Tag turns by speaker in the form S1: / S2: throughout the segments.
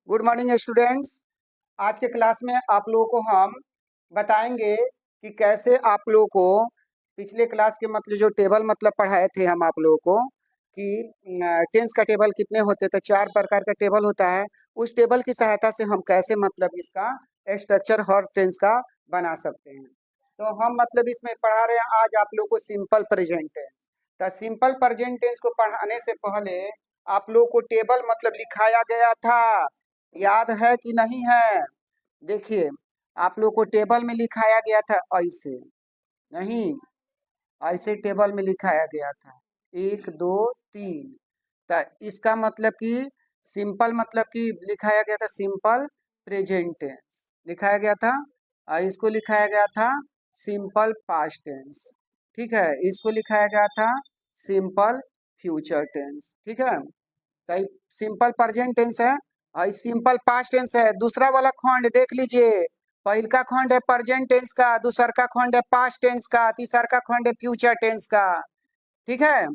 S1: Good morning students. आज के class में आप लोगों को हम बताएंगे कि कैसे आप लोगों को पिछले क्लास के मतलब जो टेबल मतलब पढ़ाए थे हम आप लोगों को कि टेंस का टेबल कितने होते थे, 4 प्रकार का टेबल होता है। उस टेबल की सहायता से हम कैसे मतलब इसका स्ट्रक्चर हर टेंस का बना सकते हैं। तो हम मतलब इसमें पढ़ा रहे हैं आज आप लोगों को सिंपल प्रेजेंट टेंस। तो सिंपल प्रेजेंट टेंस को पढ़ाने से पहले आप लोगों को टेबल मतलब लिखाया गया था, याद है कि नहीं है? देखिए, आप लोग को टेबल में लिखाया गया था ऐसे, नहीं ऐसे टेबल में लिखाया गया था 1 2 3। तो इसका मतलब कि सिंपल मतलब कि लिखाया गया था सिंपल प्रेजेंट टेंस लिखाया गया था, और इसको लिखाया गया था सिंपल पास्ट टेंस। ठीक है, इसको लिखाया गया था सिंपल फ्यूचर टेंस। ठीक है, तो सिंपल प्रेजेंट टेंस है और सिंपल पास्ट टेंस है। दूसरा वाला खंड देख लीजिए, पहल का खंड है प्रेजेंट टेंस का, दूसर का खंड है पास्ट टेंस का, तीसरा का खंड है फ्यूचर टेंस का। ठीक है,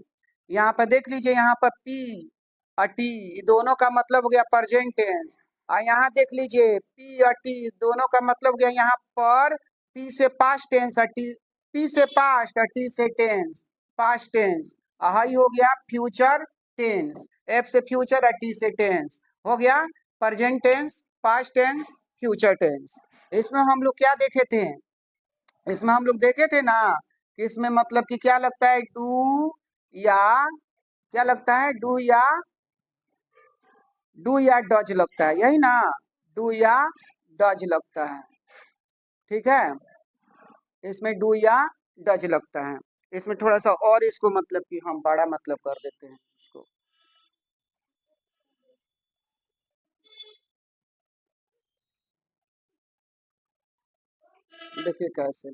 S1: यहाँ पर देख लीजिए, यहाँ पर पी और टी दोनों का मतलब हो गया प्रेजेंट टेंस, और यहाँ देख लीजिए पी और टी दोनों का मतलब हो गया यहाँ पर पी से पास्ट टेंस और टी, पी से पास्ट और टी से टेंस पास्ट टेंस, हाई हो गया फ्यूचर टेंस, एफ से फ्यूचर और टी से टेंस हो गया present tense past tense future tense. इसमें हम लोग क्या देखे थे, इसमें हम लोग देखे थे ना कि इसमें मतलब कि क्या लगता है डू या क्या लगता है डू या डज लगता है, यही ना, डू या डज लगता है। ठीक है, इसमें डू या डज लगता है। इसमें थोड़ा सा और इसको मतलब कि हम बड़ा मतलब कर देते हैं इसको। देखिए कैसे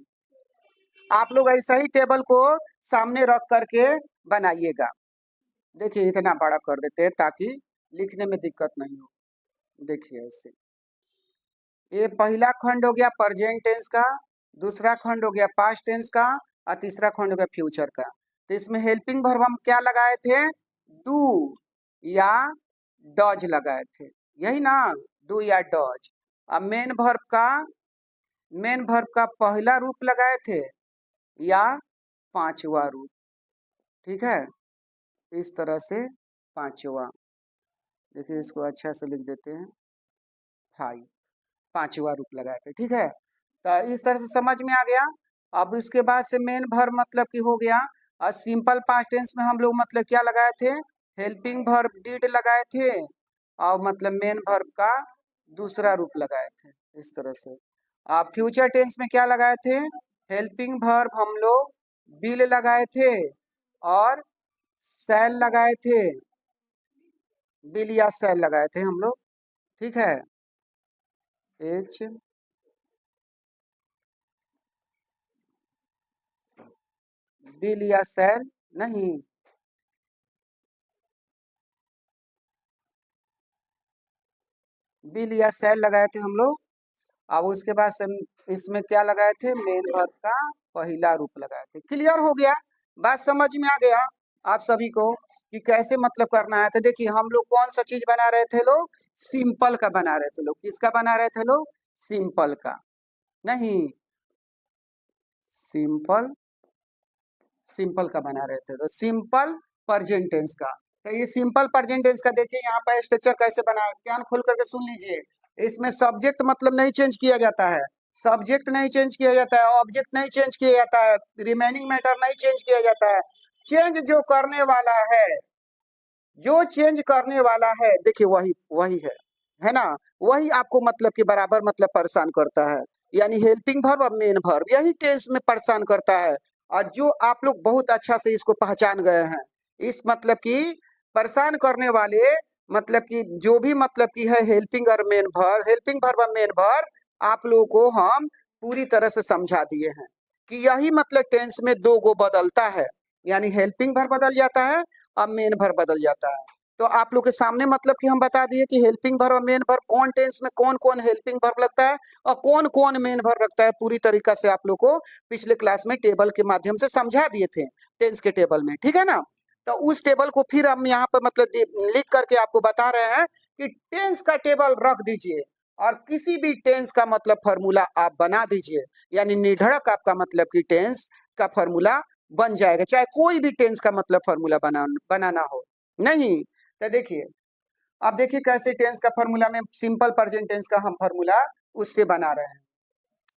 S1: आप लोग ऐसा ही टेबल को सामने रख करके बनाइएगा। देखिए इतना बड़ा कर देते हैं ताकि लिखने में दिक्कत नहीं हो। देखिए ऐसे, ये पहला खंड हो गया प्रेजेंट टेंस का, दूसरा खंड हो गया पास्ट टेंस का, और तीसरा खंड हो गया फ्यूचर का। तो इसमें हेल्पिंग वर्ब हम क्या लगाए थे, डू या डज लगाए थे, यही ना, डू या डज। अब मेन वर्ब का पहला रूप लगाए थे या पांचवा रूप। ठीक है, इस तरह से पांचवा, देखिए इसको अच्छा से लिख देते हैं 5, पांचवा रूप लगाए थे। ठीक है, तो इस तरह से समझ में आ गया। अब इसके बाद से मेन वर्ब मतलब कि हो गया, और सिंपल पास्ट टेंस में हम लोग मतलब क्या लगाए थे, हेल्पिंग वर्ब डिड लगाए थे, और मतलब मेन वर्ब का दूसरा रूप लगाए थे इस तरह से। अब फ्यूचर टेंस में क्या लगाए थे, हेल्पिंग वर्ब हम लोग विल लगाए थे और शैल लगाए थे, विल या शैल लगाए थे हम लोग। ठीक है, एच विल या शैल नहीं, विल या शैल लगाए थे हम लोग। अब उसके बाद से इसमें क्या लगाए थे, मेन वर्ब का पहला रूप लगाए थे। क्लियर हो गया, बात समझ में आ गया आप सभी को कि कैसे मतलब करना है। तो देखिए हम लोग कौन सा चीज बना रहे थे लोग, सिंपल का बना रहे थे लोग। किसका बना रहे थे लोग, सिंपल का, नहीं सिंपल, सिंपल का बना रहे थे, तो सिंपल प्रेजेंट टेंस का। तो ये सिंपल प्रेजेंट टेंस का देखिए यहाँ पर स्ट्रक्चर कैसे बना है, कान खोल करके सुन लीजिए। इसमें सब्जेक्ट मतलब नहीं चेंज किया जाता है, सब्जेक्ट नहीं चेंज किया जाता है, ऑब्जेक्ट नहीं चेंज किया जाता है, रिमेनिंग मैटर नहीं चेंज किया जाता है। चेंज जो करने वाला है, जो चेंज करने वाला है देखिए वही वही है ना, वही आपको मतलब कि बराबर मतलब परेशान करता है। यानी हेल्पिंग वर्ब और मेन वर्ब यही टेंस में परेशान करता है, और जो आप लोग बहुत अच्छा से इसको पहचान गए हैं। इस मतलब कि परेशान करने वाले मतलब कि जो भी मतलब कि है हेल्पिंग और मेन वर्ब, हेल्पिंग वर्ब और मेन वर्ब आप लोगों को हम पूरी तरह से समझा दिए हैं कि यही मतलब टेंस में दो गो बदलता है, यानी हेल्पिंग वर्ब बदल जाता है और मेन वर्ब बदल जाता है। तो आप लोग के सामने मतलब कि हम बता दिए कि हेल्पिंग वर्ब और मेन वर्ब कौन टेंस में कौन कौन हेल्पिंग वर्ब लगता है और कौन कौन मेन वर्ब लगता है। पूरी तरीका से आप लोग को पिछले क्लास में टेबल के माध्यम से समझा दिए थे टेंस के टेबल में। ठीक है ना, तो उस टेबल को फिर हम यहाँ पर मतलब लिख करके आपको बता रहे हैं कि टेंस का टेबल रख दीजिए और किसी भी टेंस का मतलब फॉर्मूला आप बना दीजिए, यानी निर्धड़क आपका मतलब कि टेंस का फॉर्मूला बन जाएगा, चाहे कोई भी टेंस का मतलब फॉर्मूला बनाना हो। नहीं तो देखिए, अब देखिए कैसे टेंस का फॉर्मूला में सिंपल प्रेजेंट टेंस का हम फॉर्मूला उससे बना रहे हैं।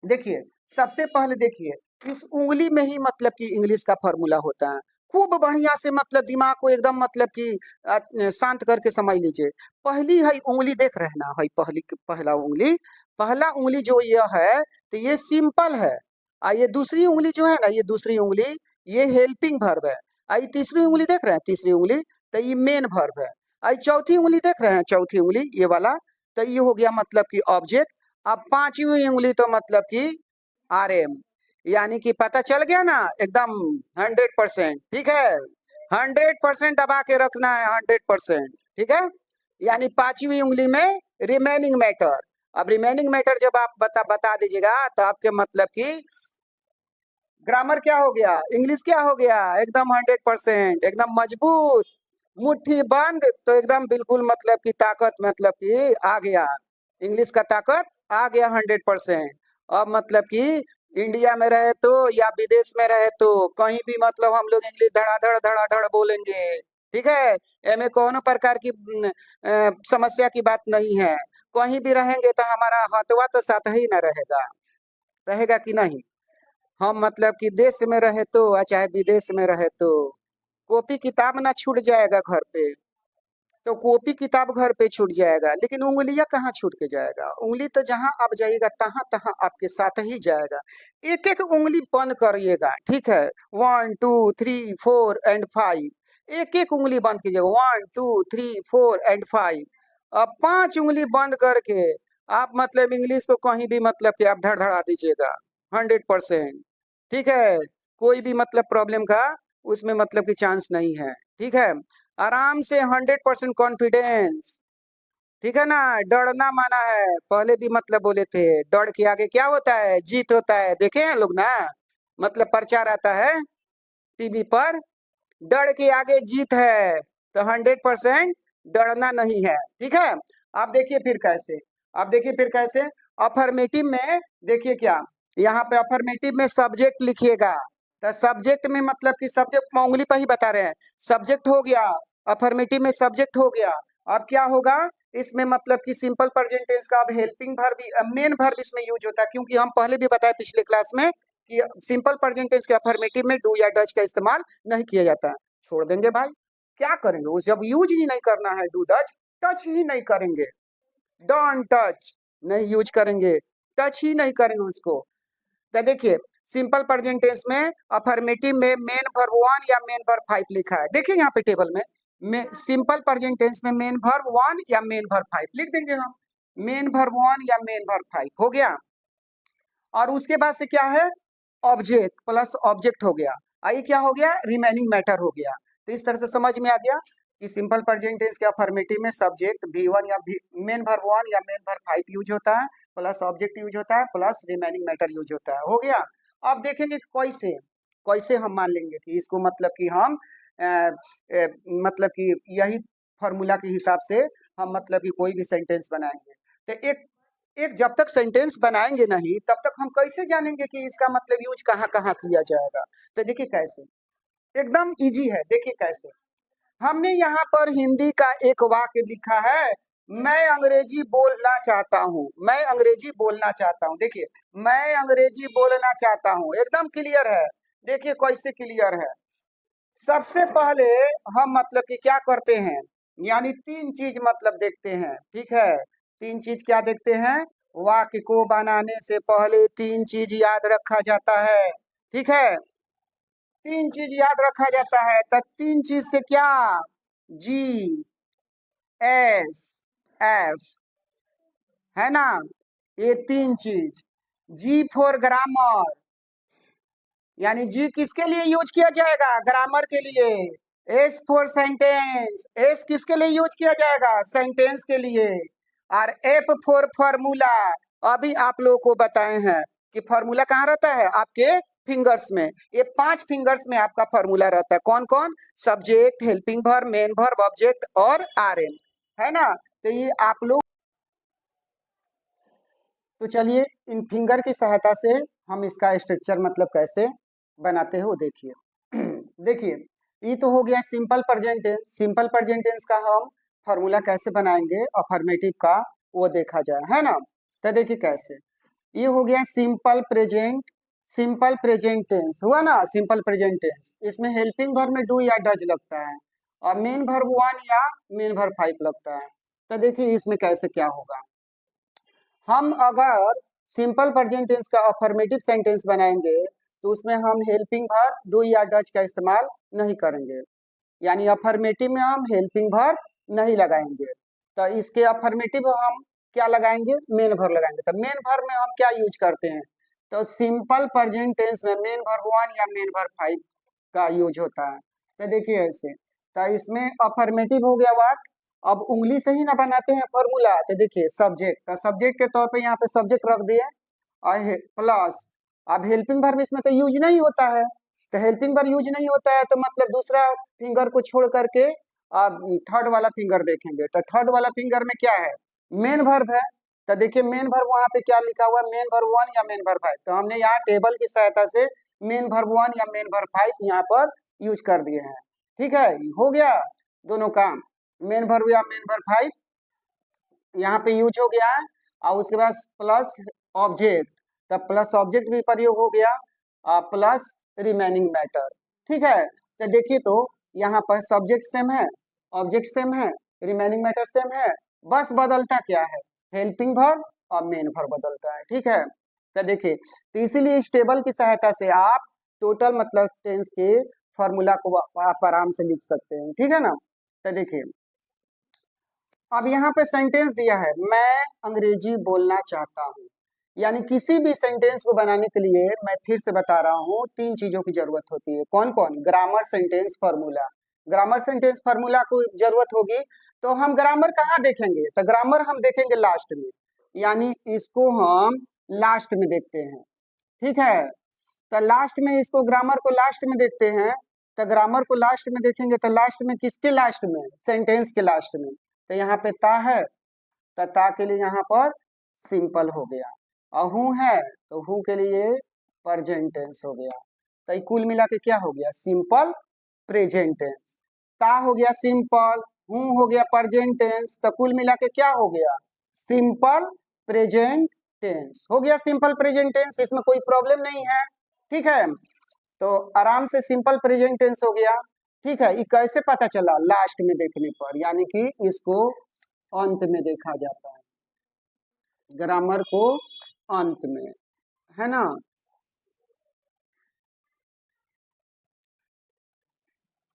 S1: देखिए सबसे पहले देखिए, इस उंगली में ही मतलब कि इंग्लिश का फॉर्मूला होता है। खूब बढ़िया से मतलब दिमाग को एकदम मतलब कि शांत करके समझ लीजिए। पहली है उंगली देख रहे ना, है पहला उंगली जो यह है तो ये सिंपल है। ये दूसरी उंगली जो है ना, ये दूसरी उंगली ये हेल्पिंग वर्ब है। ये तीसरी उंगली देख रहे हैं, तीसरी उंगली तो ये मेन वर्ब है। चौथी उंगली देख रहे हैं, चौथी उंगली ये वाला तो ये हो गया मतलब कि ऑब्जेक्ट। अब पांचवी उंगली तो मतलब कि RM, यानी कि पता चल गया ना एकदम 100%। ठीक है, 100% दबा के रखना है, 100%। ठीक है, यानी पांचवी उंगली में रिमेनिंग मैटर। अब रिमेनिंग मैटर जब आप बता दीजिएगा तो आपके मतलब कि ग्रामर क्या हो गया, इंग्लिश क्या हो गया, एकदम 100%, एकदम मजबूत। मुट्ठी बंद तो एकदम बिल्कुल मतलब की ताकत मतलब कि आ गया, इंग्लिश का ताकत आ गया 100%। अब मतलब कि इंडिया में रहे तो या विदेश में रहे तो कहीं भी मतलब हम लोग इंग्लिश धड़ाधड़ बोलेंगे। ठीक है, एमे कोनो प्रकार की समस्या की बात नहीं है। कहीं भी रहेंगे तो हमारा हथवा तो साथ ही न रहेगा, रहेगा कि नहीं। हम मतलब कि देश में रहे तो चाहे विदेश में रहे तो कॉपी किताब ना छूट जाएगा घर पे, तो कॉपी किताब घर पे छूट जाएगा, लेकिन उंगलियां कहाँ छूट के जाएगा। उंगली तो जहां आप जाइएगा तहां तहां आपके साथ ही जाएगा। एक एक उंगली बंद करिएगा, ठीक है, 1 2 3 4 एंड 5, एक एक उंगली बंद कीजिएगा, 1 2 3 4 एंड 5। अब 5 उंगली बंद करके आप मतलब इंग्लिश को कहीं भी मतलब कि आप धड़धड़ा दीजिएगा 100%। ठीक है, कोई भी मतलब प्रॉब्लम का उसमें मतलब कि चांस नहीं है। ठीक है, आराम से 100% कॉन्फिडेंस। ठीक है ना, डरना माना है, पहले भी मतलब बोले थे डर के आगे क्या होता है, जीत होता है। देखे हैं लोग ना, मतलब प्रचार आता है टीवी पर, डर के आगे जीत है, तो 100% डरना नहीं है। ठीक है, आप देखिए फिर कैसे, आप देखिए फिर कैसे अफर्मेटिव में देखिए क्या, यहाँ पे अफर्मेटिव में सब्जेक्ट लिखिएगा। तो सब्जेक्ट में मतलब कि सब्जेक्ट में उंगली पर ही बता रहे हैं, सब्जेक्ट हो गया, अफर्मेटिव में सब्जेक्ट हो गया। अब क्या होगा इसमें मतलब कि सिंपल प्रेजेंट टेंस का अब हेल्पिंग वर्ब मेन वर्ब इसमें यूज होता है, क्योंकि हम पहले भी बताए पिछले क्लास में कि सिंपल प्रेजेंट टेंस के अफर्मेटिव में डू या डच का इस्तेमाल नहीं किया जाता है। छोड़ देंगे भाई, क्या करेंगे, उस जब यूज ही नहीं करना है डू डच, टच ही नहीं करेंगे, डोंट टच नहीं यूज करेंगे, टच ही नहीं करेंगे उसको। तो देखिए सिंपल प्रेजेंट टेंस में अफर्मेटिव में मेन वर्ब 1 या मेन वर्ब 5 लिखा है। देखिए यहाँ पे टेबल में सिंपल प्रेजेंट टेंस में मेन वर्ब 1 या मेन वर्ब 5 लिख देंगे हम, मेन वर्ब 1 या मेन वर्ब 5 हो गया। और उसके बाद से क्या है, ऑब्जेक्ट प्लस ऑब्जेक्ट हो गया, आई क्या हो गया, रिमेनिंग मैटर हो गया। तो इस तरह से समझ में आ गया कि सिंपल प्रेजेंट टेंस के अफर्मेटिव में सब्जेक्ट V1 या मेन वर्ब 1 या मेन वर्ब 5 यूज होता है, प्लस ऑब्जेक्ट यूज होता है, प्लस रिमेनिंग मैटर यूज होता है। हो गया। अब देखेंगे कैसे, कैसे हम मान लेंगे कि इसको मतलब कि हम मतलब कि यही फॉर्मूला के हिसाब से हम मतलब कि कोई भी सेंटेंस बनाएंगे। तो एक एक जब तक सेंटेंस बनाएंगे नहीं तब तक हम कैसे जानेंगे कि इसका मतलब यूज कहाँ कहाँ किया जाएगा। तो देखिए कैसे, एकदम इजी है, देखिए कैसे। हमने यहाँ पर हिंदी का एक वाक्य लिखा है, मैं अंग्रेजी बोलना चाहता हूँ, मैं अंग्रेजी बोलना चाहता हूँ। देखिए मैं अंग्रेजी बोलना चाहता हूँ, एकदम क्लियर है। देखिए कैसे क्लियर है। सबसे पहले हम मतलब कि क्या करते हैं, यानी तीन चीज मतलब देखते हैं। ठीक है, तीन चीज क्या देखते हैं, वाक्य को बनाने से पहले तीन चीज याद रखा जाता है। ठीक है, तीन चीज याद रखा जाता है। तो तीन चीज से क्या, GSF, है ना, ये तीन चीज। G फॉर ग्रामर, यानी जी किसके लिए यूज किया जाएगा, ग्रामर के लिए। एस फॉर सेंटेंस, एस किसके लिए यूज किया जाएगा, सेंटेंस के लिए। और एफ फॉर फॉर्मूला, अभी आप लोगों को बताए हैं कि फॉर्मूला कहाँ रहता है, आपके फिंगर्स में, ये 5 फिंगर्स में आपका फॉर्मूला रहता है। कौन कौन? Subject, helping verb, main verb, object और आरएम, है ना। तो ये आप लोग, तो चलिए इन फिंगर की सहायता से हम इसका स्ट्रक्चर मतलब कैसे बनाते हैं वो देखिए। देखिए, ये तो हो गया simple present tense. Simple present tense का हम फॉर्मूला कैसे बनाएंगे अफर्मेटिव का, वो देखा जाए, है ना। तो देखिए कैसे, ये हो गया simple present, simple present tense हुआ ना, सिंपल प्रेजेंट टेंस। इसमें हेल्पिंग वर्ब में डू या डज लगता है और मेन वर्ब वन या मेन वर्ब फाइव लगता है। तो देखिए इसमें कैसे क्या होगा। हम अगर सिंपल प्रेजेंट टेंस का अफर्मेटिव सेंटेंस बनाएंगे तो उसमें हम हेल्पिंग वर्ब डू या डज का इस्तेमाल नहीं करेंगे, यानी अफर्मेटिव में हम हेल्पिंग वर्ब नहीं लगाएंगे। तो इसके अफर्मेटिव हम क्या लगाएंगे? मेन वर्ब लगाएंगे। तो मेन वर्ब में हम क्या यूज करते हैं? तो सिंपल प्रेजेंट टेंस में मेन वर्ब वन या मेन वर्ब फाइव का यूज होता है। तो देखिए ऐसे, तो इसमें अफर्मेटिव हो गया वाक्य। अब उंगली से ही ना बनाते हैं फॉर्मूला। तो देखिए सब्जेक्ट, तो सब्जेक्ट के तौर पे यहाँ पे सब्जेक्ट रख दिए और प्लस, अब हेल्पिंग वर्ब इसमें तो यूज नहीं होता है। तो हेल्पिंग वर्ब यूज नहीं होता है तो मतलब दूसरा फिंगर को छोड़ करके आप थर्ड वाला फिंगर देखेंगे। तो थर्ड वाला फिंगर में क्या है? मेन वर्ब है। तो देखिए मेन वर्ब वहां पे क्या लिखा हुआ है? मेन वर्ब वन या मेन वर्ब फाइव। तो हमने यहाँ टेबल की सहायता से मेन वर्ब वन या मेन वर्ब फाइव यहाँ पर यूज कर दिए हैं। ठीक है, हो गया दोनों काम। मेन वर्ब या मेन वर्ब फाइव यहाँ पे यूज हो गया है और उसके बाद प्लस ऑब्जेक्ट, तब प्लस ऑब्जेक्ट भी प्रयोग हो गया और प्लस रिमेनिंग मैटर। ठीक है, तो देखिए तो यहाँ पर सब्जेक्ट सेम है, ऑब्जेक्ट सेम है, रिमेनिंग मैटर सेम है, बस बदलता क्या है? हेल्पिंग वर्ब और मेन वर्ब बदलता है। ठीक है, तो देखिए, तो इसीलिए इस टेबल की सहायता से आप टोटल मतलब टेंस के फॉर्मूला को आप आराम से लिख सकते हैं। ठीक है ना। तो देखिए अब यहाँ पे सेंटेंस दिया है, मैं अंग्रेजी बोलना चाहता हूँ। यानी किसी भी सेंटेंस को बनाने के लिए मैं फिर से बता रहा हूँ 3 चीजों की जरूरत होती है। कौन कौन? Grammar, sentence, formula. Grammar, sentence, formula को जरूरत होगी तो हम ग्रामर कहाँ देखेंगे? तो ग्रामर हम देखेंगे लास्ट में, यानी इसको हम लास्ट में देखते हैं। ठीक है, तो लास्ट में इसको ग्रामर को लास्ट में देखते हैं। तो ग्रामर को लास्ट में देखेंगे तो लास्ट में किसके लास्ट में? सेंटेंस के लास्ट में। तो यहाँ पे ता है तो ता के लिए यहाँ पर सिंपल हो गया, और हूँ है तो हूँ के लिए प्रेजेंट टेंस हो गया। तो ये कुल मिला के क्या हो गया? Simple present tense. ता हो गया सिंपल, हूँ हो गया प्रेजेंट टेंस, तो कुल मिला के क्या हो गया? सिंपल प्रेजेंट टेंस हो गया। सिंपल प्रेजेंट टेंस, इसमें कोई प्रॉब्लम नहीं है। ठीक है, तो आराम से सिंपल प्रेजेंट टेंस हो गया। ठीक है, ये कैसे पता चला? लास्ट में देखने पर, यानी कि इसको अंत में देखा जाता है, ग्रामर को अंत में, है ना।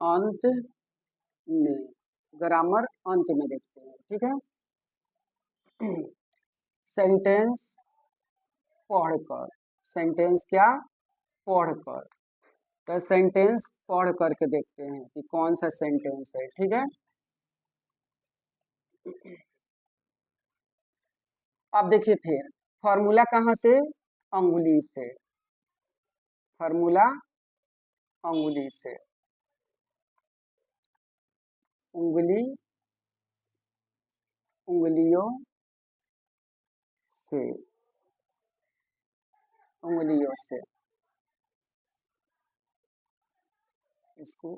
S1: अंत में, ग्रामर अंत में देखते हैं। ठीक है, सेंटेंस पढ़कर, सेंटेंस क्या? पढ़कर। तो सेंटेंस पढ़ करके देखते हैं कि कौन सा सेंटेंस है। ठीक है, अब देखिए फिर फॉर्मूला कहाँ से? अंगुली से। फॉर्मूला अंगुली से, उंगली, उंगलियों से, उंगलियों से इसको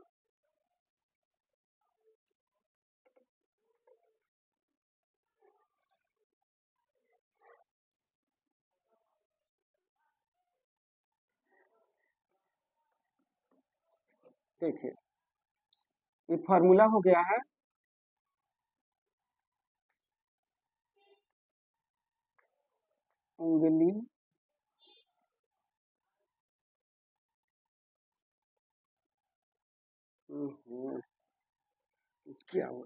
S1: देखिए, ये फॉर्मूला हो गया है उंगली क्या हुआ?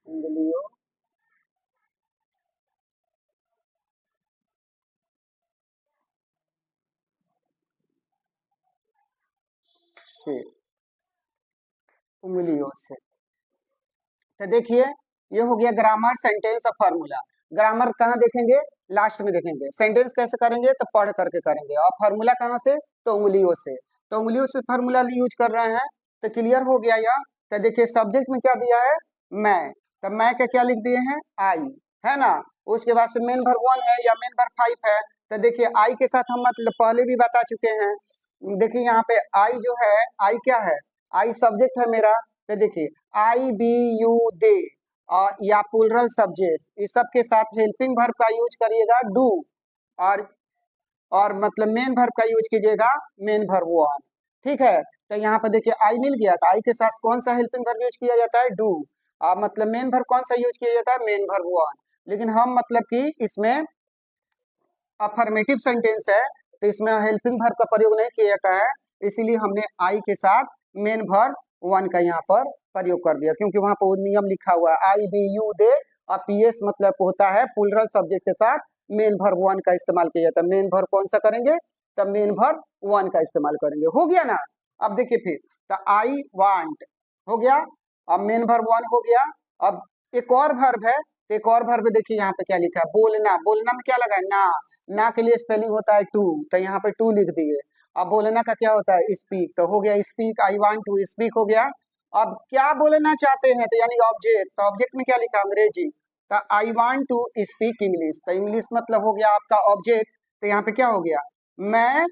S1: उंगलियों से, उंगलियों से। तो देखिए ये हो गया ग्रामर, सेंटेंस और फार्मूला। ग्रामर कहाँ देखेंगे? लास्ट में देखेंगे। सेंटेंस कैसे करेंगे? तो पढ़ करके करेंगे। और फार्मूला कहाँ से? तो उंगलियों से। तो उंगलियों से फार्मूला यूज कर रहे हैं। तो क्लियर हो गया यह। तो देखिए सब्जेक्ट में क्या दिया है? मैं। तो मैं का क्या लिख दिए हैं? आई, है ना। उसके बाद से मेन वर्ब 1 है या मेन वर्ब 5 है। तो देखिए आई के साथ हम मतलब पहले भी बता चुके हैं। देखिए यहाँ पे आई जो है, आई क्या है? आई सब्जेक्ट है मेरा। तो देखिए आई बी यू दे और या प्लूरल सब्जेक्ट, इस सब के साथ हेल्पिंग वर्ब का यूज करिएगा डू। और मतलब मेन वर्ब का यूज कीजिएगा मेन वर्ब 1। ठीक है। तो यहाँ पर देखिए आई मिल गया। तो आई के साथ कौन सा हेल्पिंग वर्ब यूज किया जाता है? डू। और मतलब मेन वर्ब कौन सा यूज किया जाता है? Main verb 1। लेकिन हम मतलब कि इसमें अफर्मेटिव सेंटेंस है तो इसमें हेल्पिंग वर्ब का प्रयोग नहीं किया जाता है। इसीलिए हमने आई के साथ मेन वर्ब 1 का यहाँ पर प्रयोग कर दिया, क्योंकि वहां पर नियम लिखा हुआ है आई बी यू दे और पीएस मतलब होता है प्लूरल सब्जेक्ट के साथ मेन वर्ब 1 का इस्तेमाल किया जाता है। मेन वर्ब कौन सा करेंगे? तब मेन वर्ब 1 का इस्तेमाल करेंगे। हो गया ना। अब देखिए फिर तो आई वांट हो गया। अब मेन वर्ब 1 हो गया। अब एक और वर्ब है। एक और वर्ब देखिए यहाँ पे क्या लिखा है? बोलना। बोलना में क्या लगा है? ना के लिए स्पेलिंग होता है टू। तो यहाँ पे टू लिख दिए। अब बोलना का क्या होता है? स्पीक। तो हो गया speak, I want to speak हो गया। अब क्या बोलना चाहते हैं? तो यानी ऑब्जेक्ट। तो ऑब्जेक्ट में क्या लिखा? अंग्रेजी। तो I want to speak English. तो इंग्लिश मतलब हो गया आपका ऑब्जेक्ट। तो यहाँ पे क्या हो गया? मैं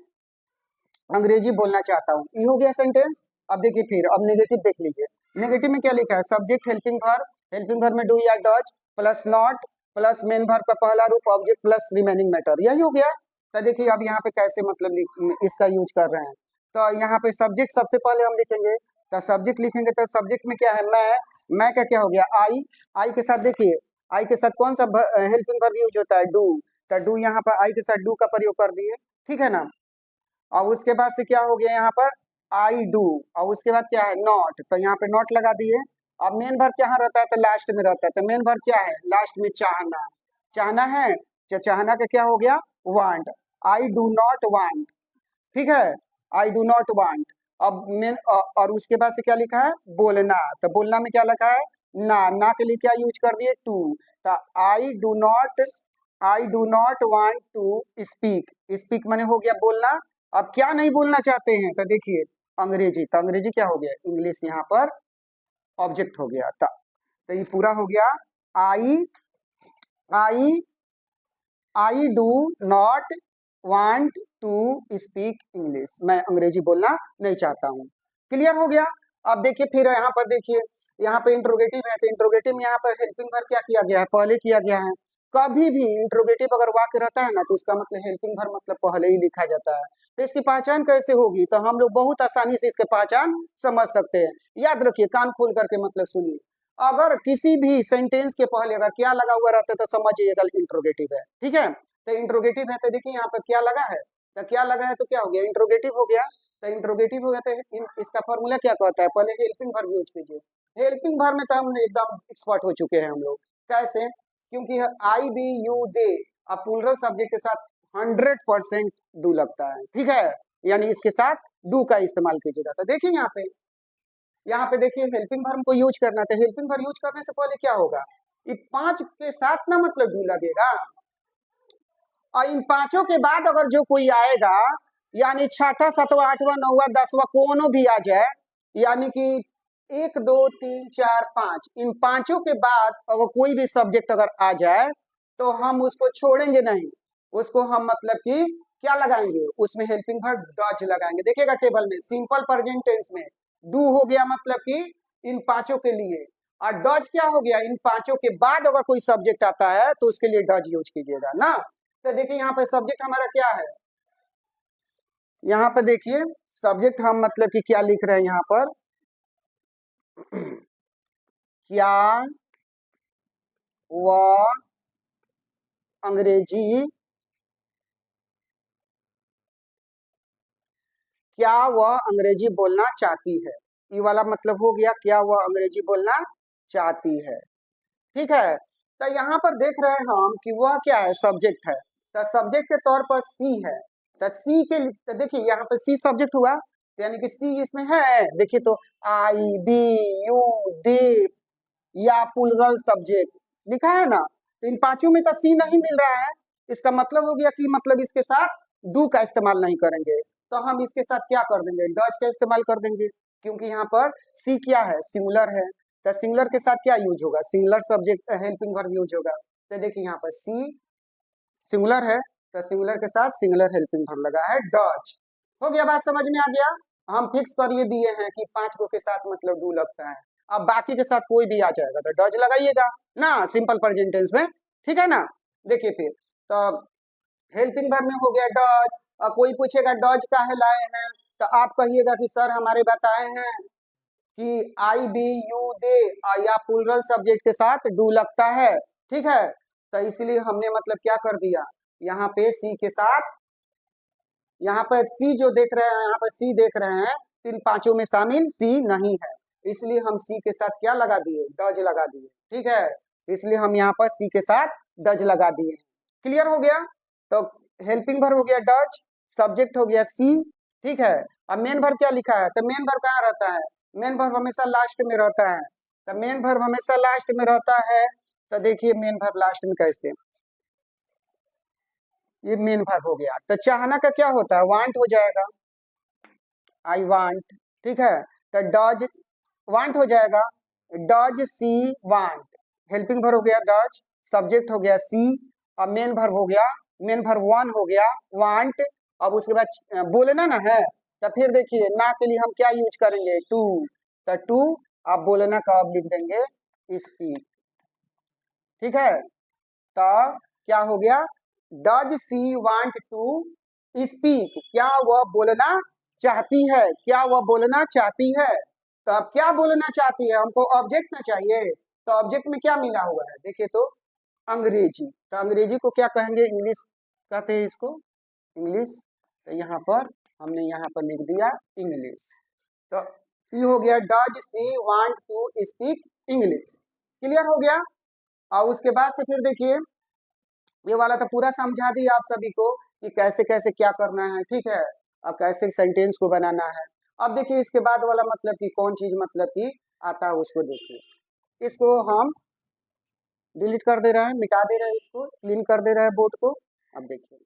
S1: अंग्रेजी बोलना चाहता हूँ। ये हो गया सेंटेंस। अब देखिए फिर अब नेगेटिव देख लीजिए। नेगेटिव में क्या लिखा है? Subject helping verb, helping verb में डू या does plus not plus main verb का पहला रूप ऑब्जेक्ट प्लस रिमेनिंग मैटर, यही हो गया। तो देखिए अब यहाँ पे कैसे मतलब इसका यूज कर रहे हैं। तो यहाँ पे सब्जेक्ट सबसे पहले हम लिखेंगे। तो सब्जेक्ट लिखेंगे तो सब्जेक्ट में क्या है? मैं का क्या हो गया? आई। आई के साथ देखिए, आई के साथ कौन सा हेल्पिंग वर्ब यूज होता है? डू। तो डू यहाँ पर आई के साथ डू का प्रयोग कर दिए। ठीक है ना। और उसके बाद से क्या हो गया यहाँ पर? I do. और उसके बाद क्या है? नॉट। तो यहाँ पे नॉट लगा दिए। अब मेन वर्ब कहाँ रहता है? तो लास्ट में रहता है। तो मेन वर्ब क्या है? लास्ट में चाहना। चाहना है। चाहना का क्या हो गया? Want. I do not want. ठीक है। आई डू नॉट वांट। अब मेन और उसके बाद से क्या लिखा है? बोलना। तो बोलना में क्या लिखा है? ना के लिए क्या यूज कर दिए? टू। तो I do not want to speak. Speak माने हो गया बोलना। अब क्या नहीं बोलना चाहते हैं? तो देखिए अंग्रेजी। तो अंग्रेजी क्या हो गया? इंग्लिश यहाँ पर ऑब्जेक्ट हो गया था। तो ये पूरा हो गया। I I I do not want to speak English. मैं अंग्रेजी बोलना नहीं चाहता हूँ। क्लियर हो गया। अब देखिए फिर यहाँ पर देखिए, यहाँ पे इंट्रोगेटिव है। तो इंट्रोगेटिव में यहाँ पर हेल्पिंग वर्ब क्या किया गया है? पहले किया गया है। कभी भी इंट्रोगेटिव अगर वाक्य रहता है ना तो उसका मतलब हेल्पिंग वर्ब मतलब पहले ही लिखा जाता है। तो इसकी पहचान कैसे होगी? तो हम लोग बहुत आसानी से इसकी पहचान समझ सकते हैं। याद रखिए, कान खोल करके मतलब सुनिए। अगर किसी भी सेंटेंस के पहले अगर क्या लगा हुआ रहता है तो समझिएगा इंट्रोगेटिव है। ठीक है। तो इंट्रोगेटिव है तो देखिए यहाँ पर क्या लगा है? तो क्या लगा है? तो क्या हो गया? इंट्रोगेटिव हो गया। तो इंट्रोगेटिव हो गया तो इसका फॉर्मूला क्या कहता है? पहले हेल्पिंग वर्ब यूज कीजिए। हेल्पिंग वर्ब में तो हम एकदम एक्सपर्ट हो चुके हैं हम लोग। कैसे? क्योंकि आई बी यू दे अब प्लूरल सब्जेक्ट के साथ 100% डू लगता है। ठीक है। यानी इसके साथ डू का इस्तेमाल कीजिएगा। तो देखिए यहाँ पे देखिए हेल्पिंग वर्ब को यूज करना। तो हेल्पिंग वर्ब यूज करने से पहले क्या होगा? ये 5 के साथ ना मतलब डू लगेगा। और इन पांचों के बाद अगर जो कोई आएगा, यानी छठा सातवां आठवां नौवां 10वां कोनो भी आ जाए, यानी कि 1 2 3 4 5, इन पांचों के बाद अगर कोई भी सब्जेक्ट अगर आ जाए तो हम उसको छोड़ेंगे नहीं। उसको हम मतलब कि क्या लगाएंगे? उसमें हेल्पिंग वर्ब डज लगाएंगे। देखिएगा टेबल में सिंपल प्रेजेंट टेंस में डू हो गया मतलब कि इन पांचों के लिए, और डज क्या हो गया? इन पांचों के बाद अगर कोई सब्जेक्ट आता है तो उसके लिए डज यूज कीजिएगा ना। तो देखिए यहाँ पे सब्जेक्ट हमारा क्या है? यहाँ पे देखिए सब्जेक्ट हम मतलब कि क्या लिख रहे हैं यहाँ पर? क्या वह अंग्रेजी क्या वह अंग्रेजी बोलना चाहती है। ये वाला मतलब हो गया क्या वह अंग्रेजी बोलना चाहती है। ठीक है। तो यहाँ पर देख रहे हैं हम कि वह क्या है, सब्जेक्ट है। तो सब्जेक्ट के तौर पर सी है। तो सी के तो देखिए यहाँ पर सी सब्जेक्ट हुआ, तो यानी कि सी इसमें है। देखिए तो आई बी यू दे या प्लूरल सब्जेक्ट लिखा है ना, तो इन पांचों में तो सी नहीं मिल रहा है। इसका मतलब हो गया कि मतलब इसके साथ डू का इस्तेमाल नहीं करेंगे, तो हम इसके साथ क्या कर देंगे, डज का इस्तेमाल कर देंगे। क्योंकि यहाँ पर सी क्या है, सिंगुलर है। तो सिंगुलर के साथ क्या यूज होगा, singular subject helping verb use होगा। तो देखिए यहाँ पर सी सिंगुलर है, तो सिंगुलर के साथ सिंगुलर हेल्पिंग वर्ब लगा है डज। हो गया, बात समझ में आ गया। हम फिक्स कर ये दिए हैं कि पांच को के साथ मतलब डू लगता है। अब बाकी के साथ कोई भी आ जाएगा तो डज लगाइएगा ना, सिंपल प्रेजेंट टेंस में। ठीक है ना। देखिए फिर तो हेल्पिंग वर्ब में हो गया डज। और कोई पूछेगा डज काहे लाए हैं, तो आप कहिएगा कि सर हमारे बताए हैं कि आई बी यू दे या प्लूरल सब्जेक्ट के साथ डू लगता है। ठीक है, तो इसलिए हमने मतलब क्या कर दिया, यहाँ पे सी के साथ, यहाँ पर सी जो देख रहे हैं, यहाँ पर सी देख रहे हैं, इन पांचों में शामिल सी नहीं है, इसलिए हम सी के साथ क्या लगा दिए, डज लगा दिए। ठीक है, इसलिए हम यहाँ पर सी के साथ डज लगा दिए। क्लियर हो गया। तो हेल्पिंग वर्ब हो गया डज, सब्जेक्ट हो गया सी। ठीक है, अब मेन वर्ब क्या लिखा है, तो मेन वर्ब कहाँ रहता है, मेन वर्ब हमेशा लास्ट में रहता है। तो मेन वर्ब हमेशा लास्ट में रहता है। तो देखिए मेन वर्ब लास्ट में कैसे, ये मेन वर्ब हो गया। तो चाहना का क्या होता है, वांट हो जाएगा, आई वांट। ठीक है, तो डज वांट हो जाएगा, does she want. Helping verb हो गया डज, सब्जेक्ट हो गया सी, और मेन वर्ब हो गया, मेन वर्ब वन हो गया वांट। अब उसके बाद बोलना ना है, तो फिर देखिए ना के लिए हम क्या यूज करेंगे, टू। तो टू, आप बोलना का अब लिख देंगे स्पीक। ठीक है, तो क्या हो गया, does she want to speak, क्या वह बोलना चाहती है, क्या वह बोलना चाहती है। तो अब क्या बोलना चाहती है, हमको ऑब्जेक्ट ना चाहिए, तो ऑब्जेक्ट में क्या मिला हुआ है, देखिए तो अंग्रेजी। तो अंग्रेजी को क्या कहेंगे, इंग्लिश कहते हैं इसको, इंग्लिश। तो यहाँ पर हमने यहाँ पर लिख दिया इंग्लिश। तो ये हो गया does she want to speak English. Clear हो गया। और उसके बाद से फिर देखिए, ये वाला तो पूरा समझा दिया आप सभी को कि कैसे कैसे क्या करना है। ठीक है, और कैसे सेंटेंस को बनाना है। अब देखिए इसके बाद वाला मतलब कि कौन चीज मतलब कि आता है उसको देखिए। इसको हम डिलीट कर दे रहे हैं, मिटा दे रहे हैं, इसको क्लीन कर दे रहे हैं बोर्ड को। अब देखिए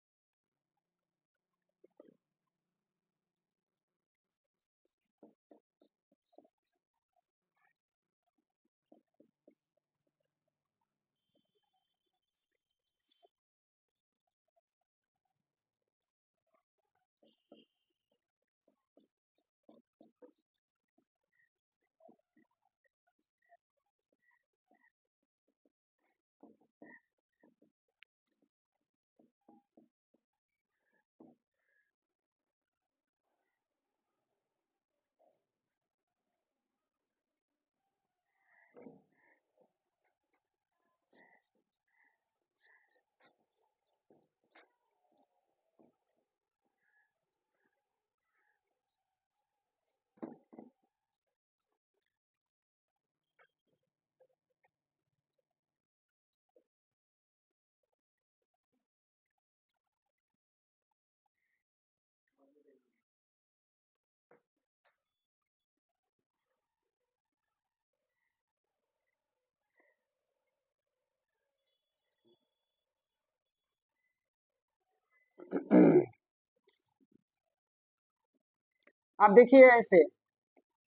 S1: अब देखिए ऐसे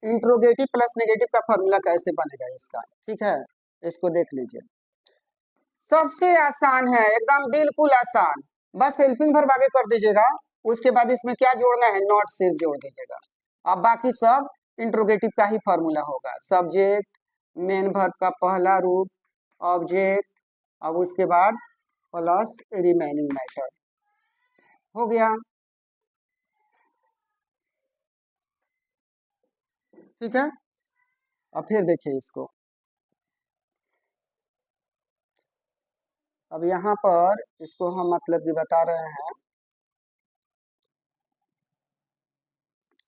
S1: इंट्रोगेटिव प्लस नेगेटिव का फॉर्मूला कैसे बनेगा इसका। ठीक है, इसको देख लीजिए, सबसे आसान है एकदम, बिल्कुल आसान। बस हेल्पिंग वर्ब आगे कर दीजिएगा, उसके बाद इसमें क्या जोड़ना है, नॉट सिर्फ जोड़ दीजिएगा। अब बाकी सब इंट्रोगेटिव का ही फॉर्मूला होगा, सब्जेक्ट, मेन वर्ब का पहला रूप, ऑब्जेक्ट, अब उसके बाद प्लस रिमेनिंग मैथड। हो गया। ठीक है, अब फिर देखिए इसको, अब यहाँ पर इसको हम मतलब कि बता रहे हैं,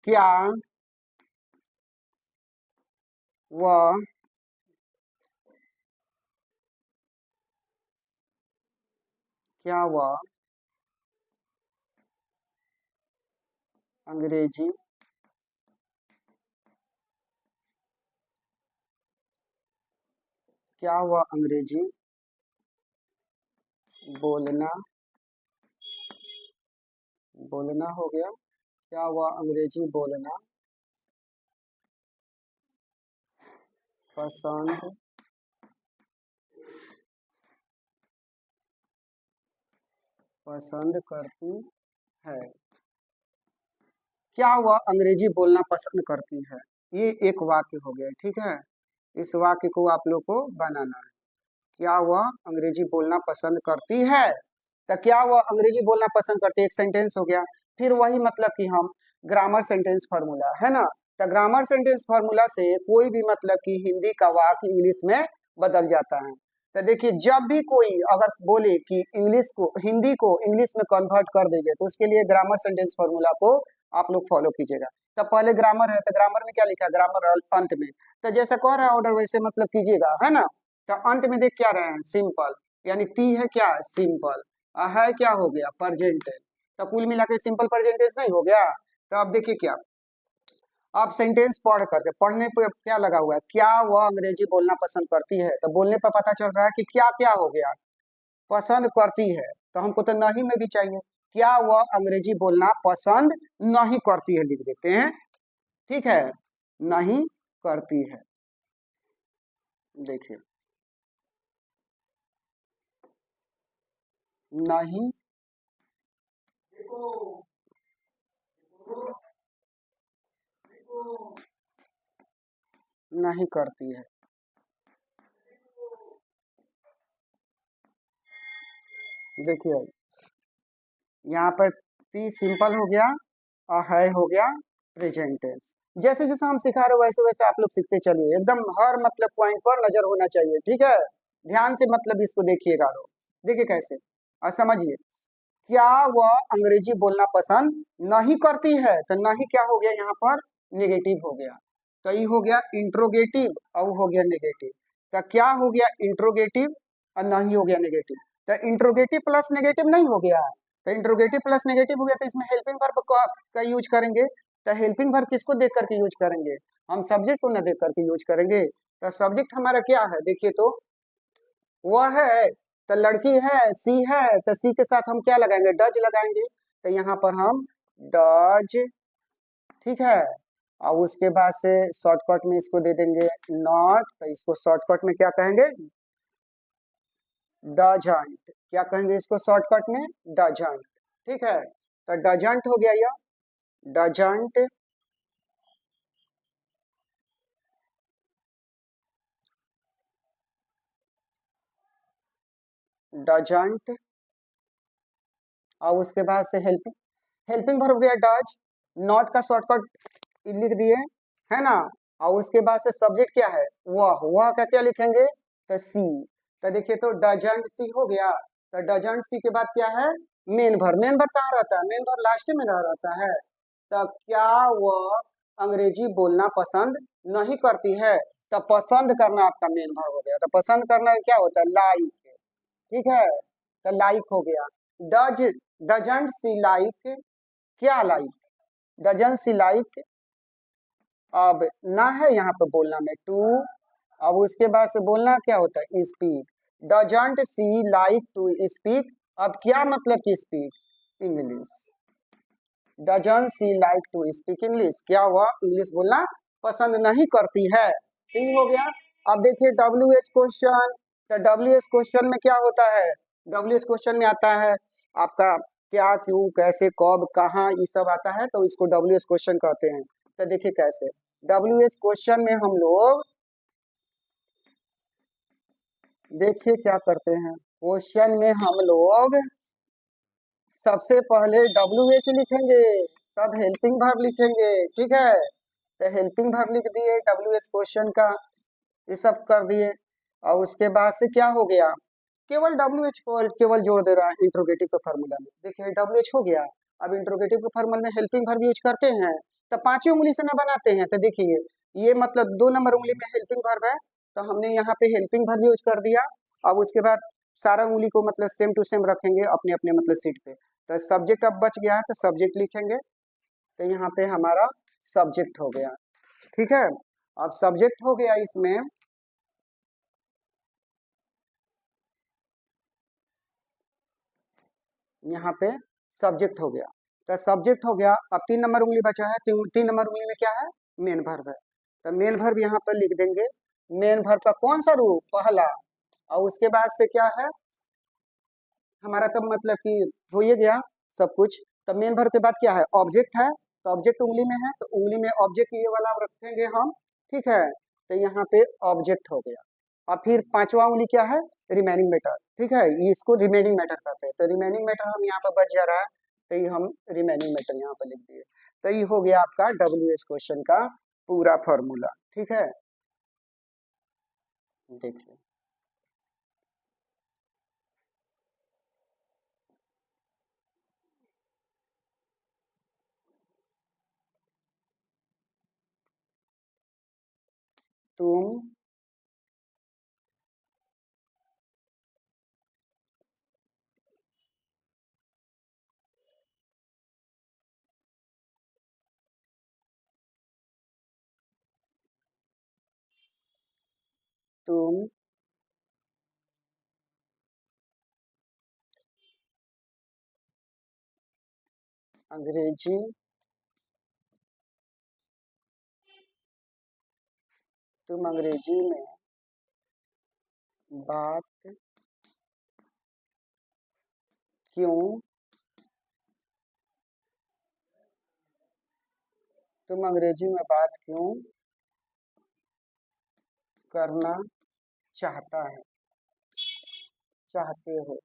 S1: क्या वह क्या वह अंग्रेजी बोलना हो गया, क्या वह अंग्रेजी बोलना पसंद करती है? क्या वह अंग्रेजी बोलना पसंद करती है? ये एक वाक्य हो गया, ठीक है। इस वाक्य को आप लोग को बनाना है। क्या वह अंग्रेजी बोलना पसंद करती है? तो क्या वह अंग्रेजी बोलना पसंद करती है, एक सेंटेंस हो गया। फिर वही मतलब कि हम ग्रामर सेंटेंस फार्मूला है ना, तो ग्रामर सेंटेंस फार्मूला से कोई भी मतलब कि हिंदी का वाक्य इंग्लिश में बदल जाता है। तो देखिए, जब भी कोई अगर बोले कि हिंदी को इंग्लिश में कन्वर्ट कर दीजिए, तो उसके लिए ग्रामर सेंटेंस फार्मूला को आप लोग फॉलो कीजिएगा। तो पहले ग्रामर है, तो ग्रामर में क्या लिखा है, ग्रामर अंत में, तो जैसा कह रहा है ऑर्डर वैसे मतलब कीजिएगा, है ना। तो अंत में देख क्या रहे हैं, सिंपल, यानी ती है क्या, सिंपल, है क्या हो गया, प्रेजेंट टेंस। तो कुल मिला के सिंपल प्रेजेंट टेंस नहीं हो गया। तो अब देखिए क्या, आप सेंटेंस पढ़ करके, पढ़ने पे क्या लगा हुआ है, क्या वह अंग्रेजी बोलना पसंद करती है, तो बोलने पर पता चल रहा है कि क्या क्या हो गया, पसंद करती है, तो हमको तो नहीं में भी चाहिए। क्या वह अंग्रेजी बोलना पसंद नहीं करती है, लिख देते हैं, ठीक है, नहीं करती है। देखिए, नहीं नहीं करती है। देखिए यहाँ पर ती सिंपल हो गया और है हो गया प्रेजेंट टेंस। जैसे जैसे हम सिखा रहे वैसे वैसे आप लोग सीखते चलिए, एकदम हर मतलब पॉइंट पर नजर होना चाहिए, ठीक है। ध्यान से मतलब इसको देखिएगा लोग। देखिए कैसे, और समझिए, क्या वह अंग्रेजी बोलना पसंद नहीं करती है, तो नहीं क्या हो गया यहाँ पर, नेगेटिव हो गया। तो ये हो गया इंट्रोगेटिव और हो गया नेगेटिव। तो क्या हो गया, इंट्रोगेटिव और नहीं हो गया नेगेटिव। तो इंट्रोगेटिव प्लस नेगेटिव नहीं हो गया, तो इंट्रोगेटिव प्लस नेगेटिव हो गया, तो इसमें हेल्पिंग वर्ब का यूज करेंगे। तो हेल्पिंग वर्ब किसको देख करके यूज करेंगे, हम सब्जेक्ट को न देख करके यूज करेंगे। तो सब्जेक्ट हमारा क्या है, देखिए तो वह है, तो लड़की है, सी है, तो सी के साथ हम क्या लगाएंगे, डज लगाएंगे। तो यहाँ पर हम डज, ठीक है, और उसके बाद से शॉर्टकट में इसको दे देंगे नॉट, तो इसको शॉर्टकट में क्या कहेंगे, डजंट, क्या कहेंगे इसको शॉर्टकट में, डजंट, ठीक है। तो डजंट हो गया, यह डजंट, डजंट, और उसके बाद से हेल्पिंग, हेल्पिंग वर्ब हो गया डज, नॉट का शॉर्टकट लिख दिए, है ना। और उसके बाद से सब्जेक्ट क्या है, वह का क्या लिखेंगे, तो सी। तो देखिए तो डजंट सी हो गया। तो डजंट सी के बाद क्या है, मेन वर्ब, मेन वर्ब कहाँ रहता है, मेन वर्ब लास्ट में ना रहता है। तो क्या वह अंग्रेजी बोलना पसंद नहीं करती है, तो पसंद करना आपका मेन वर्ब हो गया। तो पसंद करना क्या होता है, लाइक, ठीक है, तो लाइक हो गया। डज, डजंट सी लाइक, क्या लाइक, डजंट सी लाइक, अब ना है यहाँ पे बोलना में टू, अब उसके बाद से बोलना क्या होता है, speak, doesn't she like to speak, अब क्या मतलब कि speak English, doesn't she like to speak English, क्या हुआ, इंग्लिश बोलना पसंद नहीं करती है, ठीक हो गया। अब देखिए डब्ल्यू एच क्वेश्चन, तो डब्ल्यू एच क्वेश्चन में क्या होता है, डब्ल्यू एच क्वेश्चन में आता है आपका क्या, क्यों, कैसे, कब, कहाँ, ये सब आता है, तो इसको डब्ल्यू एच क्वेश्चन कहते हैं। तो देखिए कैसे, डब्ल्यू एच क्वेश्चन में हम लोग देखिए क्या करते हैं, क्वेश्चन में हम लोग सबसे पहले डब्ल्यू एच लिखेंगे, तब हेल्पिंग वर्ब लिखेंगे, ठीक है। तो हेल्पिंग वर्ब लिख दिए डब्ल्यू एच क्वेश्चन का, ये सब कर दिए। और उसके बाद से क्या हो गया, केवल डब्ल्यू एच को केवल जोड़ दे रहा है इंट्रोगेटिव के फार्मूला में, देखिए डब्ल्यू एच हो गया। अब इंट्रोगेटिव के फार्मूला में हेल्पिंग वर्ब यूज करते हैं, तो पांचों उंगली से ना बनाते हैं, तो देखिए ये मतलब 2 नंबर उंगली में हेल्पिंग वर्ब है, तो हमने यहाँ पे हेल्पिंग वर्ब यूज कर दिया। अब उसके बाद सारा उंगली को मतलब सेम टू सेम रखेंगे अपने अपने मतलब सीट पे। तो सब्जेक्ट अब बच गया है, तो सब्जेक्ट लिखेंगे। तो यहाँ पे हमारा सब्जेक्ट हो गया, ठीक है। अब सब्जेक्ट हो गया, इसमें यहाँ पे सब्जेक्ट हो गया। तो सब्जेक्ट हो गया, अब 3 नंबर उंगली बचा है। 3 नंबर उंगली में क्या है, मेन वर्ब है। तो मेन वर्ब यहाँ पर लिख देंगे। मेन वर्ब का कौन सा रूप, पहला। और उसके बाद से क्या है हमारा, तब मतलब कि हो ये गया सब कुछ। तब मेन वर्ब के बाद क्या है, ऑब्जेक्ट है। तो ऑब्जेक्ट उंगली में है, तो उंगली में ऑब्जेक्ट ये वाला रखेंगे हम, ठीक है। तो यहाँ पे ऑब्जेक्ट हो गया। और फिर 5वां उंगली क्या है, रिमेनिंग मैटर, ठीक है। ये इसको रिमेनिंग मैटर कहते हैं। तो रिमेनिंग मैटर हम यहाँ पर बच जा रहा है, तो ये हम रिमेनिंग मैटर यहाँ पर लिख दिए। तो ये हो गया आपका WH क्वेश्चन का पूरा फॉर्मूला, ठीक है। देखिए तुम तुम अंग्रेजी तुम अंग्रेजी में बात क्यों तुम अंग्रेजी में बात क्यों करना चाहता है चाहते हो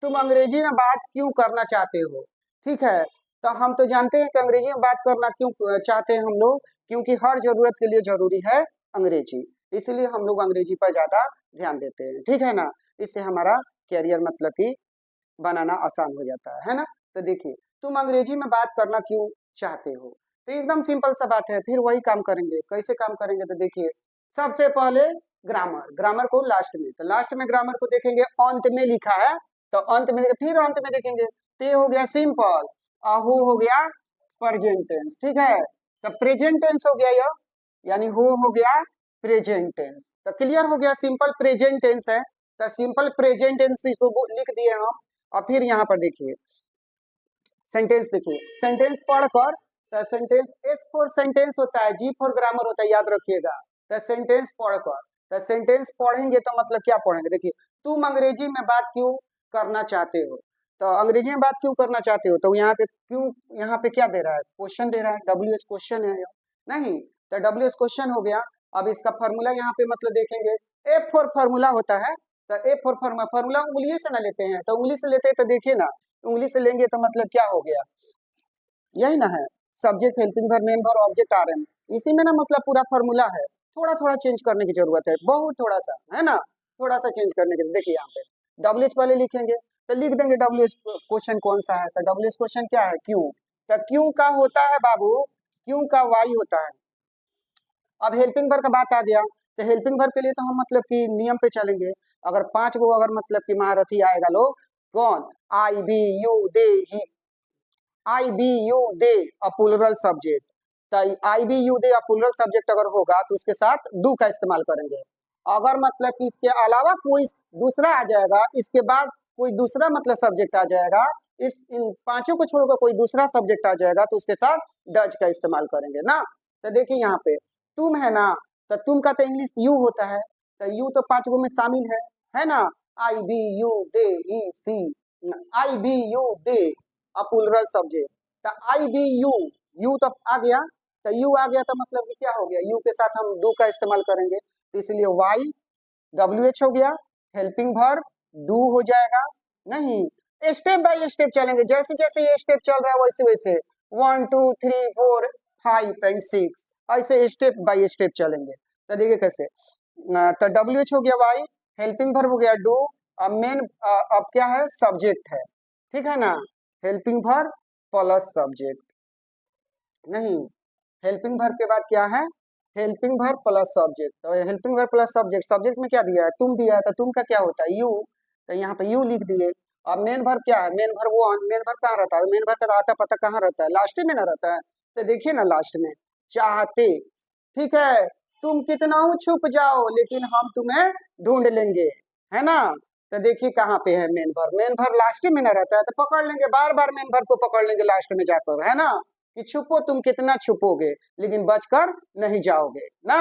S1: तुम अंग्रेजी में बात क्यों करना चाहते हो, ठीक है। तो हम तो जानते हैं कि अंग्रेजी में बात करना क्यों चाहते हैं हम लोग, क्योंकि हर जरूरत के लिए जरूरी है अंग्रेजी। इसलिए हम लोग अंग्रेजी पर ज्यादा ध्यान देते हैं, ठीक है ना। इससे हमारा कैरियर मतलब कि बनाना आसान हो जाता है ना। तो देखिए, तुम अंग्रेजी में बात करना क्यों चाहते हो, तो एकदम सिंपल सा बात है। फिर वही काम करेंगे, कैसे काम करेंगे, तो देखिए सबसे पहले ग्रामर, ग्रामर को लास्ट में, तो लास्ट में ग्रामर को देखेंगे, अंत में लिखा है तो अंत में, फिर अंत में देखेंगे। तो ये हो गया सिंपल, हु हो गया प्रेजेंट टेंस, ठीक है। तो प्रेजेंट टेंस हो गया यह, यानी हो गया प्रेजेंट टेंस। तो क्लियर हो गया, सिंपल प्रेजेंट टेंस है। तो सिंपल प्रेजेंट टेंस इसको लिख दिए हम। और फिर यहाँ पर देखिए सेंटेंस, देखिए सेंटेंस पढ़कर, तो सेंटेंस एस फॉर सेंटेंस होता है, जी फॉर ग्रामर होता है, याद रखिएगा। तो सेंटेंस पढ़कर, तो सेंटेंस पढ़ेंगे तो मतलब क्या पढ़ेंगे, देखिए तुम अंग्रेजी में बात क्यों करना चाहते हो। तो अंग्रेजी में बात क्यों करना चाहते हो, तो यहाँ पे क्यों, यहाँ पे क्या दे रहा है, क्वेश्चन दे रहा है, WH क्वेश्चन है नहीं। तो WH क्वेश्चन हो गया। अब इसका फॉर्मूला यहाँ पे मतलब देखेंगे, F फॉर फॉर्मूला होता है। तो F फॉर फॉर्मूला, फॉर्मूला उंगली से ना लेते हैं, तो उंगली से लेते हैं तो देखिए ना, उंगली से लेंगे तो मतलब क्या हो गया, यही ना है, subject helping verb main verb object RM। इसी में ना मतलब पूरा फॉर्मूला है। थोड़ा थोड़ा चेंज करने की जरूरत है, बहुत थोड़ा सा है ना, थोड़ा सा चेंज करने के लिए। देखिए यहाँ पे WH पहले लिखेंगे, तो लिख देंगे WH क्वेश्चन कौन सा है, तो WH क्वेश्चन क्या है, क्यों। तो क्यों का होता है बाबू, क्यों का वाई होता है। अब हेल्पिंग वर्ब का बात आ गया, तो हेल्पिंग वर्ब के लिए तो हम मतलब कि नियम पे चलेंगे। अगर 5 गो अगर मतलब कि महारथी आएगा लोग, कौन, I B U they, IBU they a plural subject. तो IBU दे अपुलरल सब्जेक्ट अगर होगा तो उसके साथ डू का इस्तेमाल करेंगे। अगर मतलब कि इसके अलावा कोई दूसरा आ जाएगा, इसके बाद कोई दूसरा मतलब सब्जेक्ट आ जाएगा, इस इन पांचों को छोड़कर कोई दूसरा सब्जेक्ट आ जाएगा, तो उसके साथ डज का इस्तेमाल करेंगे ना। तो देखिए यहाँ पे तुम है ना, तो तुम का तो इंग्लिश यू होता है, तो यू तो 5 गो में शामिल है ना। IBU they a plural subject. तो IBU, यू तो आ गया, तो यू आ गया तो मतलब कि क्या हो गया, यू के साथ हम डू का इस्तेमाल करेंगे, तो इसलिए वाई WH हो गया, हेल्पिंग वर्ब डू हो जाएगा। नहीं, स्टेप बाय स्टेप चलेंगे, जैसे जैसे ये स्टेप चल रहा है वैसे वैसे 1 2 3 4 5 एंड 6 ऐसे स्टेप बाय स्टेप चलेंगे। तो देखिए कैसे, तो WH हो गया वाई, हेल्पिंग वर्ब हो गया डू, अब मेन अब क्या है, सब्जेक्ट है, ठीक है ना। हेल्पिंग वर्ब प्लस सब्जेक्ट, नहीं हेल्पिंग वर्ब के बाद क्या है, हेल्पिंग वर्ब प्लस सब्जेक्ट, तो helping verb plus subject, subject में क्या दिया है, तुम दिया है, तो तुम का क्या होता है, यू, तो यहाँ पे यू लिख दिए। अब मेन वर्ब क्या है, मेन वर्ब वो, मेन वर्ब कहाँ रहता है, मेन वर्ब का आता पता कहाँ रहता है, लास्ट में ना रहता है, तो देखिए ना लास्ट में, चाहते, ठीक है, तुम कितना छुप जाओ लेकिन हम तुम्हें ढूंढ लेंगे, है ना। तो देखिए कहाँ पे है main verb, main verb last में ना रहता है, तो पकड़ लेंगे, बार बार मेन वर्ब को पकड़ लेंगे लास्ट में जाकर, है ना, कि छुपो, तुम कितना छुपोगे लेकिन बचकर नहीं जाओगे ना।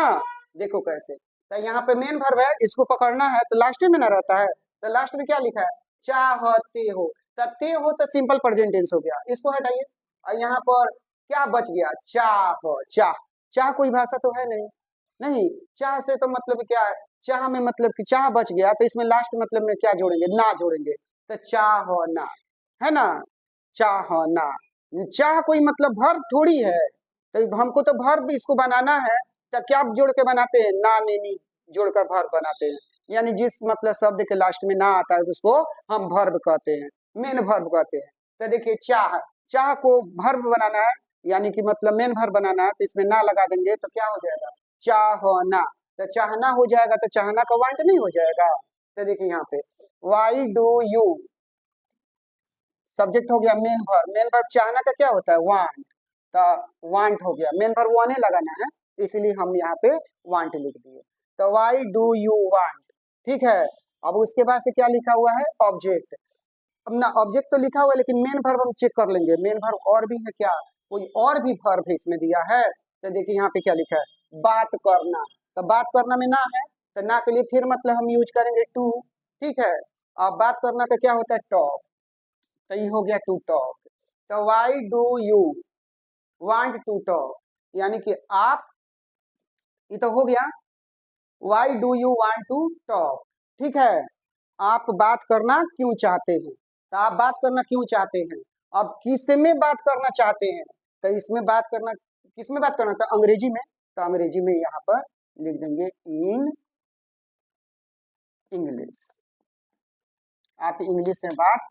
S1: देखो कैसे, तो यहाँ पे मेन वर्ब है, इसको पकड़ना है तो लास्ट में ना रहता है, तो लास्ट में क्या लिखा है, चाहते हो, तो ते हो तो सिंपल प्रेजेंट टेंस हो गया, इसको हटाइए। और यहाँ पर क्या बच गया, चाह, चाह, चाह कोई भाषा तो है नहीं, नहीं, चाह से तो मतलब क्या है, चाह में मतलब कि चाह बच गया, तो इसमें लास्ट मतलब में क्या जोड़ेंगे, ना जोड़ेंगे, तो चाह ना, है ना, चाह ना, चाह कोई मतलब भर्ब थोड़ी है, तो हमको तो भर्ब इसको बनाना है, तो क्या जोड़ के बनाते हैं, ना ने जोड़कर भर्ब बनाते हैं, यानी जिस मतलब शब्द के लास्ट में ना आता है उसको हम भर्ब कहते हैं, मेन भर्ब कहते हैं। तो देखिए चाह, चाह को भर्ब बनाना है, यानी कि मतलब मेन भर्ब बनाना है, तो इसमें ना लगा देंगे तो क्या हो जाएगा, चाहना, तो चाहना हो जाएगा, तो चाहना का वांट नहीं हो जाएगा। तो देखिए यहाँ पे वाई डू यू, सब्जेक्ट हो गया मेन वर्ब, मेन वर्ब चाहना का क्या होता है, वांट, तो वांट हो गया, मेन वर्ब वाने लगाना है, इसीलिए हम यहाँ पे वांट लिख दिए, तो वाई डू यू वांट, ठीक है। अब उसके बाद से क्या लिखा हुआ है, ऑब्जेक्ट, अब ना ऑब्जेक्ट तो लिखा हुआ है लेकिन मेन वर्ब हम चेक कर लेंगे, मेन वर्ब और भी है क्या, कोई और भी वर्ब है इसमें दिया है, तो देखिए यहाँ पे क्या लिखा है, बात करना, तो बात करना में ना है, तो ना के लिए फिर मतलब हम यूज करेंगे टू, ठीक है। अब बात करना का क्या होता है, टॉक, तो ये हो गया टू टॉक, तो why do you want to talk, यानी कि आप, ये तो हो गया, why do you want to talk, ठीक है, आप बात करना क्यों चाहते हैं, तो आप बात करना क्यों चाहते हैं, अब किस में बात करना चाहते हैं, तो इसमें बात करना, किस में बात करना, तो अंग्रेजी में, तो अंग्रेजी में यहाँ पर लिख देंगे इन इंग्लिश, आप इंग्लिश में बात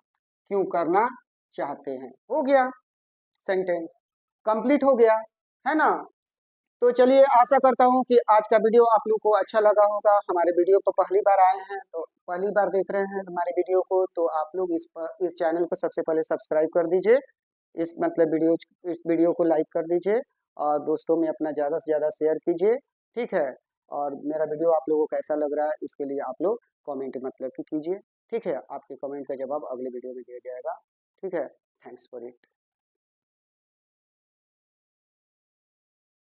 S1: क्यों करना चाहते हैं, हो गया सेंटेंस, कंप्लीट हो गया, है ना। तो चलिए आशा करता हूँ कि आज का वीडियो आप लोग को अच्छा लगा होगा, हमारे वीडियो पर पहली बार आए हैं तो पहली बार देख रहे हैं हमारे वीडियो को, तो आप लोग इस चैनल को सबसे पहले सब्सक्राइब कर दीजिए, इस मतलब इस वीडियो को लाइक कर दीजिए, और दोस्तों में अपना ज़्यादा से ज़्यादा शेयर कीजिए, ठीक है। और मेरा वीडियो आप लोगों को कैसा लग रहा है इसके लिए आप लोग कमेंट मतलब कि कीजिए, ठीक है, आपके कमेंट का जवाब अगले वीडियो में दिया जाएगा, ठीक है। Thanks for it.